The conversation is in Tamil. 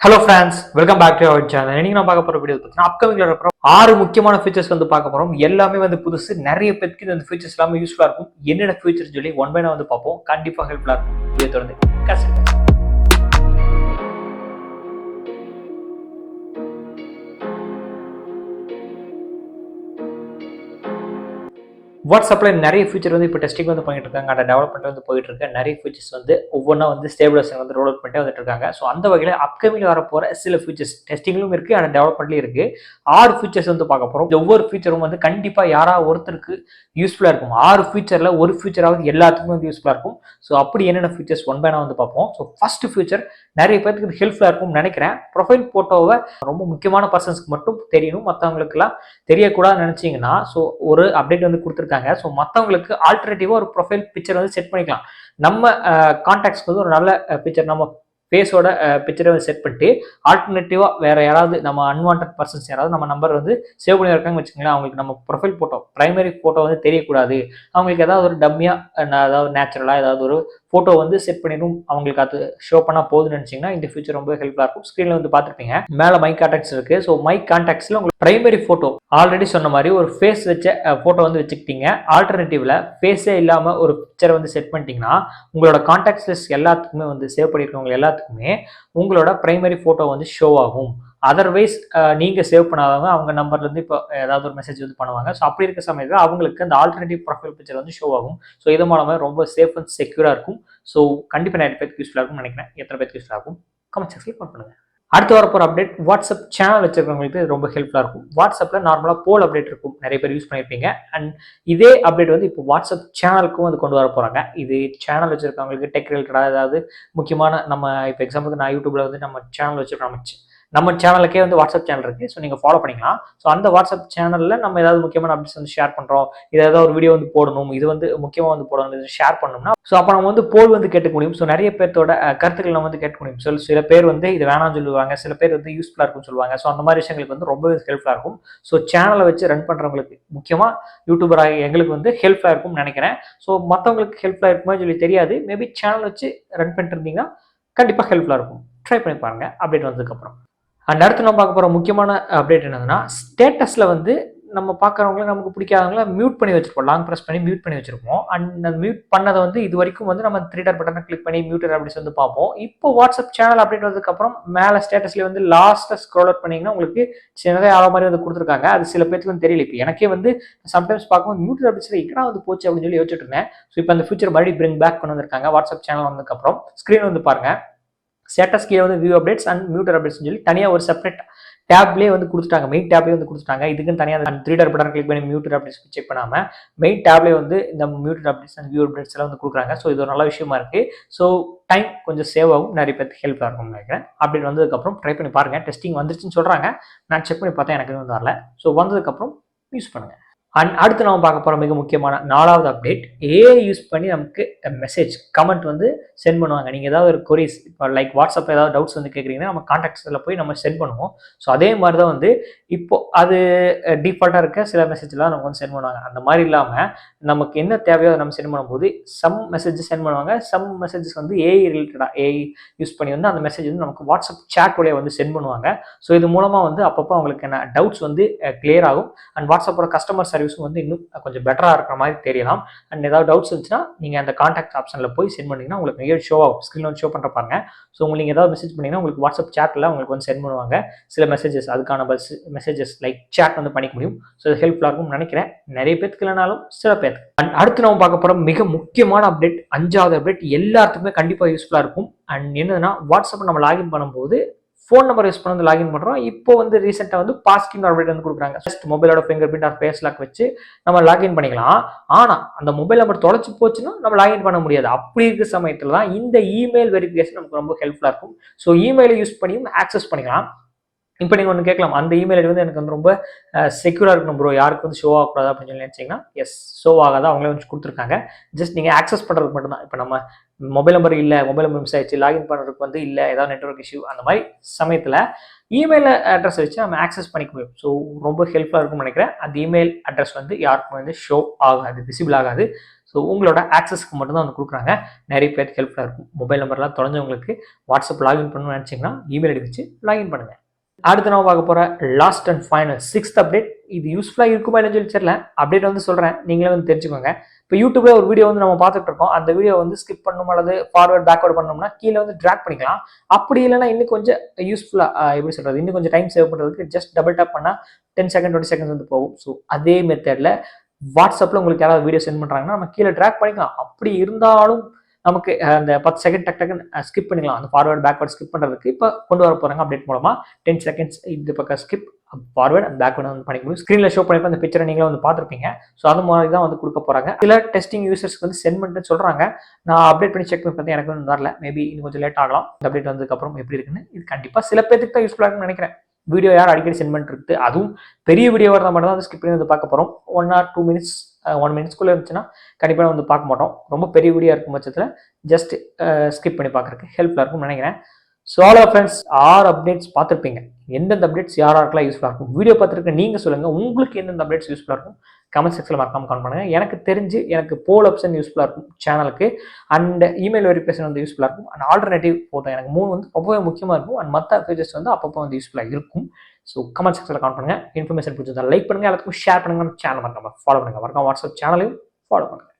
Hello friends, welcome back to our channel. இன்னைக்கு நான் பார்க்க போற வீடியோ பார்த்தீங்கன்னா அப்கமிங்ல இருக்கிற 6 முக்கியமான ஃபீச்சர்ஸ் வந்து பார்க்க போறோம். எல்லாமே வந்து புதுசு. நிறைய பேருக்கு இந்த ஃபீச்சர்ஸ் எல்லாமே யூஸ்ஃபுல்லா இருக்கும். என்னென்ன ஃபீச்சர்ஸ் சொல்லி ஒன் பை ஒன் வந்து பார்ப்போம். கண்டிப்பா ஹெல்ப்ஃபுல்லா இருக்கும். வீடியோ தொடர்ந்து கசிங்க. வாட்ஸ்அப்ல நிறைய ஃபீச்சர் வந்து இப்போ டெஸ்டிங் வந்து பண்ணிட்டு இருக்காங்க. அந்த டெவலப்மெண்ட் வந்து போயிட்டு இருக்கு. நிறைய ஃபீச்சர்ஸ் வந்து ஒவ்வொன்றா வந்து ஸ்டேபிளைசர் வந்து ரோல் அவுட் பண்ணிட்டு வந்துட்டு இருக்காங்க. ஸோ அந்த வகையில் அப்கமிங் வர போற சில ஃபீச்சர்ஸ் டெஸ்டிங்லும் இருக்கு, அந்த டெவலப்மெண்ட்லயும் இருக்கு. 6 ஃபீச்சர்ஸ் வந்து பார்க்க போறோம். ஒவ்வொரு ஃபீச்சரும் வந்து கண்டிப்பா யாராவது ஒருத்தருக்கு யூஸ்ஃபுல்லா இருக்கும். 6 ஃபீச்சர்ல ஒரு ஃபீச்சராவது எல்லாத்துக்குமே வந்து யூஸ்ஃபுல்லா இருக்கும். ஸோ அப்படி என்னென்ன ஃபீச்சர்ஸ் ஒன் பை ஒன் வந்து பார்ப்போம். ஸோ ஃபர்ஸ்ட் ஃபீச்சர் நிறைய பேருக்கு இது ஹெல்ப்ஃபுல்லா இருக்கும்னு நினைக்கிறேன். ப்ரொஃபைல் போட்டோவை ரொம்ப முக்கியமான பர்சன்ஸ்க்கு மட்டும் தெரியணும், மற்றவங்களுக்குலாம் தெரியக்கூடாதுன்னு நினைச்சீங்கன்னா ஸோ ஒரு அப்டேட் வந்து கொடுத்துருக்காங்க. ஸோ மற்றவங்களுக்கு ஆல்டர்னேட்டிவா ஒரு ப்ரொஃபைல் பிக்சர் வந்து செட் பண்ணிக்கலாம். நம்ம கான்டாக்ட்ஸ்க்கு வந்து ஒரு நல்ல பிக்சர் நம்ம ஃபேஸோட பிக்சரை வந்து செட் பண்ணிட்டு ஆல்டர்னேட்டிவா வேற யாராவது நம்ம அன்வான்ட் பர்சன்ஸ் யாராவது நம்ம நம்பர் வந்து சேவ் பண்ணி இருக்காங்கன்னு வச்சுக்கோங்களேன், அவங்களுக்கு நம்ம ப்ரொஃபைல் போட்டோ பிரைமரி போட்டோ வந்து தெரியக்கூடாது. அவங்களுக்கு ஏதாவது ஒரு டம்மியா அதாவது நேச்சுரலா ஏதாவது ஒரு போட்டோ வந்து செட் பண்ணிடும், அவங்களுக்கு அது ஷோ பண்ணா போதுன்னு நினைச்சீங்கன்னா இந்த ஃபியூச்சர் ரொம்ப ஹெல்ப்ஃபுல்லா இருக்கும். ஸ்கிரீன்ல வந்து பார்த்துருப்பீங்க, மேல மை கான்டாக்ட்ஸ் இருக்கு. ஸோ மை கான்டாக்ட்ஸ்ல உங்களுக்கு பிரைமரி போட்டோ ஆல்ரெடி சொன்ன மாதிரி ஒரு ஃபேஸ் வச்ச போட்டோ வந்து வச்சுக்கிட்டீங்க. ஆல்டர்னேட்டிவ்ல ஃபேஸே இல்லாம ஒரு பிக்சரை வந்து செட் பண்ணிட்டீங்கன்னா உங்களோட கான்டாக்ட் லிஸ்ட் எல்லாத்துக்குமே வந்து சேவ் பண்ணிருக்கவங்க எல்லாத்துக்குமே உங்களோட பிரைமரி போட்டோ வந்து ஷோ ஆகும். அதர்வைஸ் நீங்க சேவ் பண்ணாதவங்க அவங்க நம்பர்ல இருந்து இப்போ ஏதாவது ஒரு மெசேஜ் வந்து பண்ணுவாங்க. ஸோ அப்படி இருக்க சமயத்தில் அவங்களுக்கு அந்த ஆல்டர்னேட்டிவ் ப்ரொஃபைல் பிக்சர் வந்து ஷோ ஆகும். ஸோ இது மூலமாக ரொம்ப சேஃப் அண்ட் செக்யூரா இருக்கும். ஸோ கண்டிப்பாக நிறைய பேருக்கு யூஸ்ஃபுல்லா இருக்கும்னு நினைக்கிறேன். எத்தனை பேருக்கு யூஸ்ஃபுல்லா இருக்கும் கமெண்ட் செக்ஷன்ல கமெண்ட் பண்ணுங்க. அடுத்து வரப்போற அப்டேட் வாட்ஸ்அப் சேனல் வச்சிருக்கவங்களுக்கு ரொம்ப ஹெல்ப்ஃபுல்லா இருக்கும். வாட்ஸ்அப்ல நார்மலா போல் அப்டேட் இருக்கும், நிறைய பேர் யூஸ் பண்ணியிருப்பீங்க. அண்ட் இதே அப்டேட் வந்து இப்போ வாட்ஸ்அப் சேனலுக்கும் வந்து கொண்டு வர போறாங்க. இது சேனல் வச்சிருக்கவங்களுக்கு டெக் ரிலேட்டடா ஏதாவது முக்கியமான நம்ம இப்போ எக்ஸாம்பிளுக்கு நான் யூடியூப்ல வந்து நம்ம சேனல் வச்சிருக்கோம், நம்ம சேனலுக்கே வந்து வாட்ஸ்அப் சேனல் இருக்கு. ஸோ நீங்க ஃபாலோ பண்ணிக்கலாம். ஸோ அந்த வாட்ஸ்அப் சேனல்ல நம்ம ஏதாவது முக்கியமான அப்டேட்ஸ் வந்து ஷேர் பண்றோம், இது ஏதாவது ஒரு வீடியோ வந்து போடணும், இது வந்து முக்கியமா வந்து போடணும், இது ஷேர் பண்ணணும்னா ஸோ அப்போ நம்ம வந்து போல் வந்து கேட்க முடியும். ஸோ நிறைய பேர்த்தோட கருத்துக்கள் நம்ம வந்து கேட்க முடியும். சில பேர் வந்து இது வேணாம்னு சொல்லுவாங்க, சில பேர் வந்து யூஸ்ஃபுல்லா இருக்கும்னு சொல்லுவாங்க. ஸோ அந்த மாதிரி விஷயங்களுக்கு வந்து ரொம்ப ஹெல்ப்ஃபுல்லா இருக்கும். ஸோ சேனலை வச்சு ரன் பண்றவங்களுக்கு முக்கியமா யூடியூபர் ஆகிய எங்களுக்கு வந்து ஹெல்ப்ஃபுல்லா இருக்கும்னு நினைக்கிறேன். ஸோ மற்றவங்களுக்கு ஹெல்ப்ஃபுல்லா இருக்குமா சொல்லி தெரியாது. மேபி சேனல் வச்சு ரன் பண்ணிட்டு இருந்தீங்கன்னா கண்டிப்பா ஹெல்ப்ஃபுல்லா இருக்கும். ட்ரை பண்ணி பாருங்க அப்டேட் வந்ததுக்கு அப்புறம். அண்ட் அடுத்து நம்ம பார்க்க போகிற முக்கியமான அப்டேட் என்னதுன்னா, ஸ்டேட்டஸில் வந்து நம்ம பார்க்குறவங்கள நமக்கு பிடிக்காதவங்கள மியூட் பண்ணி வச்சிருப்போம், லாங் ப்ரெஸ் பண்ணி மியூட் பண்ணி வச்சிருப்போம். அண்ட் அந்த மியூட் பண்ணதை வந்து இது வரைக்கும் வந்து நம்ம 3 டாட் பட்டனை கிளிக் பண்ணி மியூட்டட் அப்டேட்ஸ் வந்து பார்ப்போம். இப்போ வாட்ஸ்அப் சேனல் அப்டேட் வந்ததுக்கப்புறம் மேலே ஸ்டேட்டஸ்ல வந்து லாஸ்ட்டாக ஸ்க்ரோல் அவுட் பண்ணிங்கன்னா உங்களுக்கு சின்னதாக ஆகிற மாதிரி வந்து கொடுத்துருக்காங்க. அது சில பேருக்கு வந்து தெரியல. இப்போ எனக்கே வந்து சம்டைம்ஸ் பார்க்கும்போது மியூட்டட் அப்டேட்ஸில் எங்கடா வந்து போச்சு அப்படின்னு சொல்லி யோசிச்சுட்டு இருந்தேன். ஸோ இப்போ அந்த ஃபியூச்சர் மறுபடியும் பிரிங் பேக் கொண்டு வந்திருக்காங்க. வாட்ஸ்அப் சேனல் வந்ததுக்கப்புறம் ஸ்க்ரீன் வந்து பாருங்க, ஸ்டேட்டஸ் கீழே வந்து view updates and muted updates சொல்லி தனியாக ஒரு செப்பரேட் டேப்லேயே வந்து கொடுத்துட்டாங்க. மெயின் டேப்லேயே வந்து கொடுத்துட்டாங்க. இதுக்குன்னு தனியாக 3 டாட் பட்டன் கிளிக் பண்ணி மியூட்டட் அப்டேட்ஸ் செக் பண்ணாம மெயின் டேப்லேயே வந்து இந்த muted updates and view updates எல்லாம் வந்து கொடுக்குறாங்க. ஸோ இது ஒரு நல்ல விஷயமா இருக்கு. ஸோ டைம் கொஞ்சம் சேவ் ஆகும், நிறைய பேருக்கு ஹெல்ப்ஃபுல்லாக இருக்கும்னு நினைக்கிறேன். அப்டேட் வந்ததுக்கப்புறம் ட்ரை பண்ணி பாருங்க. டெஸ்டிங் வந்துருச்சுன்னு சொல்றாங்க, நான் செக் பண்ணி பார்த்தேன், எனக்கு வந்து வரல. ஸோ வந்ததுக்கப்புறம் யூஸ் பண்ணுங்க. அண்ட் அடுத்து நம்ம பார்க்க போகிற மிக முக்கியமான 4வது அப்டேட், ஏஐ யூஸ் பண்ணி நமக்கு மெசேஜ் கமெண்ட் வந்து சென்ட் பண்ணுவாங்க. நீங்கள் ஏதாவது ஒரு கொரிஸ் இப்போ லைக் வாட்ஸ்அப் ஏதாவது டவுட்ஸ் வந்து கேட்குறீங்கன்னா நம்ம கான்டாக்ட்ஸில் போய் நம்ம சென்ட் பண்ணுவோம். ஸோ அதே மாதிரி தான் வந்து இப்போ அது டிஃபால்ட்டாக இருக்க சில மெசேஜ்லாம் நமக்கு வந்து சென்ட் பண்ணுவாங்க. அந்த மாதிரி இல்லாமல் நமக்கு என்ன தேவையோ அதை நம்ம சென்ட் பண்ணும்போது சம் மெசேஜஸ் சென்ட் பண்ணுவாங்க. சம் மெசேஜஸ் வந்து ஏஐ ரிலேட்டடாக ஏஐ யூஸ் பண்ணி வந்து அந்த மெசேஜ் வந்து நமக்கு வாட்ஸ்அப் சேட் வழியாக வந்து சென்ட் பண்ணுவாங்க. ஸோ இது மூலமாக வந்து அப்பப்போ அவங்களுக்கு என்ன டவுட்ஸ் வந்து கிளியர் ஆகும். அண்ட் வாட்ஸ்அப்போட கஸ்டமர் சர்வீஸ் வந்து இன்னும் கொஞ்சம் பெட்டரா இருக்கிற மாதிரி தெரியலாம். அண்ட் ஏதாவது டவுட்ஸ் இருந்துச்சுன்னா நீங்க அந்த கான்டாக்ட் ஆப்ஷன்ல போய் சென்ட் பண்ணீங்கன்னா உங்களுக்கு நிறைய ஷோ ஆகும், ஸ்கிரீன்ல வந்து ஷோ பண்ற பாருங்க. ஸோ உங்களுக்கு ஏதாவது மெசேஜ் பண்ணீங்கன்னா உங்களுக்கு வாட்ஸ்அப் சேட்ல உங்களுக்கு வந்து சென்ட் பண்ணுவாங்க சில மெசேஜஸ். அதுக்கான மெசேஜஸ் லைக் சேட் வந்து பண்ணிக்க முடியும். ஸோ இது ஹெல்ப்ஃபுல்லா இருக்கும்னு நினைக்கிறேன், நிறைய பேருக்கு இல்லைனாலும் சில பேருக்கு. அண்ட் அடுத்து நம்ம பார்க்க போற மிக முக்கியமான அப்டேட், 5வது அப்டேட் எல்லாத்துக்குமே கண்டிப்பா யூஸ்ஃபுல்லா இருக்கும். அண்ட் என்னன்னா, வாட்ஸ்அப் நம்ம லாகின் பண்ணும்போது ஃபோன் நம்பர் யூஸ் பண்ணி வந்து லாகின் பண்ணுறோம். இப்போ வந்து ரீசெண்டாக வந்து பாஸ்கின் அப்டேட் வந்து கொடுக்குறாங்க. ஜஸ்ட் மொபைலோட finger print or face lock வச்சு நம்ம லாகின் பண்ணிக்கலாம். ஆனால் அந்த மொபைல் நம்பர் தொலைச்சு போச்சுன்னா நம்ம லாகின் பண்ண முடியாது. அப்படி இருக்கிற சமயத்தில் தான் இந்த இமெயில் வெரிஃபிகேஷன் நமக்கு ரொம்ப ஹெல்ப்ஃபுல்லாக இருக்கும். ஸோ இமெயிலை யூஸ் பண்ணியும் ஆக்சஸ் பண்ணிக்கலாம். இப்போ நீங்கள் ஒன்று கேட்கலாம், அந்த இமெயில் ஐடி வந்து எனக்கு வந்து ரொம்ப செக்யூராக இருக்கணும் ப்ரோ, யாருக்கு வந்து ஷோ ஆகக்கூடாது அப்படின்னு சொல்லி நினச்சிங்கன்னா எஸ், ஷோ ஆகாத அவங்களே வந்து கொடுத்துருக்காங்க. ஜஸ்ட் நீங்கள் ஆக்சஸ் பண்ணுறதுக்கு மட்டும்தான். இப்போ நம்ம மொபைல் நம்பர் இல்லை, மொபைல் நம்பர் மிஸ் ஆயிடுச்சு, லாகின் பண்ணுறதுக்கு வந்து இல்லை, ஏதாவது நெட்வொர்க் இஷ்யூ அந்த மாதிரி சமயத்தில் இமெயில் அட்ரஸ் வச்சு நம்ம ஆக்சஸ் பண்ணிக்க முடியும். ஸோ ரொம்ப ஹெல்ப்ஃபுல்லாக இருக்கும்னு நினைக்கிறேன். அந்த இமெயில் அட்ரஸ் வந்து யாருக்கும் வந்து ஷோ ஆகாது, விசிபிள் ஆகாது. ஸோ ஸோ உங்களோட ஆக்சஸ்க்கு மட்டும் தான் வந்து கொடுக்குறாங்க. நிறைய பேருக்கு ஹெல்ப்ஃபுல்லாக இருக்கும். மொபைல் நம்பர்லாம் தொலைஞ்சவங்களுக்கு வாட்ஸ்அப் லாகின் பண்ணணும்னு நினச்சிங்கன்னா இமெயில் ஐடி வச்சு லாகின் பண்ணுங்கள். அடுத்து நம்ம பார்க்க போகிற last and final 6th update. இது யூஸ்ஃபுல்லாக இருக்குமா இல்லைன்னு சொல்லி தெரியல. அப்டேட் வந்து சொல்கிறேன், நீங்களே வந்து தெரிஞ்சுக்கோங்க. இப்போ யூடியூப்ல ஒரு வீடியோ வந்து நம்ம பார்த்துட்டு இருக்கோம். அந்த வீடியோ வந்து ஸ்கிப் பண்ணணும் அல்லது ஃபார்வர்ட் பேக்வர்ட் பண்ணோம்னா கீழே வந்து ட்ராக் பண்ணிக்கலாம். அப்படி இல்லைன்னா இன்னும் கொஞ்சம் யூஸ்ஃபுல்லாக எப்படி சொல்கிறது, இன்னும் கொஞ்சம் டைம் சேவ் பண்ணுறதுக்கு ஜஸ்ட் டபுள் டேப் பண்ணால் 10 செகண்ட் 20 செகண்ட்ஸ் வந்து போகும். ஸோ அதே மெத்தடில் வாட்ஸ்அப்பில் உங்களுக்கு யாராவது வீடியோ சென்ட் பண்ணுறாங்கன்னா நம்ம கீழே ட்ராக் பண்ணிக்கலாம். அப்படி இருந்தாலும் நமக்கு அந்த 10 செகண்ட் டக்குன்னு ஸ்கிப் பண்ணிக்கலாம். அந்த ஃபார்வர்ட் பேக்வர்ட் ஸ்கிப் பண்ணுறதுக்கு இப்போ கொண்டு வர போகிறாங்க அப்டேட் மூலமாக. 10 செகண்ட்ஸ் இந்த பக்கம் ஸ்கிப், ஃபார்வர்ட் அண்ட் பேக்வர்ட் வந்து பண்ணிக்க முடியும். ஸ்க்ரீனில் ஷோ பண்ணிப்போ அந்த பிக்சரை நீங்களும் வந்து பார்த்துருப்பீங்க. ஸோ அது மாதிரி தான் வந்து கொடுக்க போகிறாங்க. சில டெஸ்டிங் யூசர்ஸ்க்கு வந்து சென்ட் பண்ணிட்டு சொல்கிறாங்க. நான் அப்டேட் பண்ணி செக் பண்ணி பார்த்து எனக்கு வந்து வரல. மேபி இன்னும் கொஞ்சம் லேட் ஆகலாம். இந்த அப்டேட் வந்ததுக்கப்புறம் எப்படி இருக்குன்னு. இது கண்டிப்பாக சில பேருக்கு தான் யூஸ்ஃபுல்லாக இருக்குன்னு நினைக்கிறேன். வீடியோ யார் அடிக்கடி சென்ட் பண்ணிட்டு அதுவும் பெரிய வீடியோவாக இருந்தால் மட்டும் தான் வந்து ஸ்கிப் பண்ணி வந்து பார்க்க போகிறோம். 1 or 2 minutes 1 minutesக்குள்ளே இருந்துச்சுன்னா கண்டிப்பாக வந்து பார்க்க மாட்டோம். ரொம்ப பெரிய வீடியோ இருக்கும் பட்சத்தில் ஜஸ்ட் ஸ்கிப் பண்ணி பார்க்குறதுக்கு ஹெல்ப்ஃபுல்லாக இருக்கும்னு நினைக்கிறேன். ஸோ ஆல் ஃப்ரெண்ட்ஸ் 6 அப்டேட்ஸ் பார்த்துருப்பீங்க. எந்தெந்த அப்டேட்ஸ் யாருக்கெல்லாம் யூஸ்ஃபுல்லாக இருக்கும் வீடியோ பார்த்துருக்க நீங்கள் சொல்லுங்கள். உங்களுக்கு எந்தெந்த அப்டேட்ஸ் யூஸ்ஃபுல்லாக இருக்கும் கமெண்ட் செக்ஷனில் மறக்காம கமெண்ட் பண்ணுங்கள். எனக்கு தெரிஞ்சு எனக்கு போல் ஆப்ஷன் யூஸ்ஃபுல்லாக இருக்கும் சேனலுக்கு, அண்ட் இமெயில் வெரிஃபிகேஷன் வந்து யூஸ்ஃபுல்லாக இருக்கும், அண்ட் ஆல்டர்னேட்டிவ் ஃபோட்டோ எனக்கு 3 வந்து ரொம்பவே முக்கியமாக இருக்கும். அண்ட் மற்ற ஃபீச்சர்ஸ் வந்து அப்பப்போ வந்து யூஸ்ஃபுல்லாக இருக்கும். ஸோ கமெண்ட் செக்ஷனில் கமெண்ட் பண்ணுங்கள். இன்ஃபர்மேஷன் பிடிச்சிருந்தா லைக் பண்ணுங்கள், எல்லாத்துக்கும் ஷேர் பண்ணுங்கள். சேனல் மறக்காம ஃபாலோ பண்ணுங்கள். மறக்காம வாட்ஸ்அப் சேனலையும் ஃபாலோ பண்ணுங்கள்.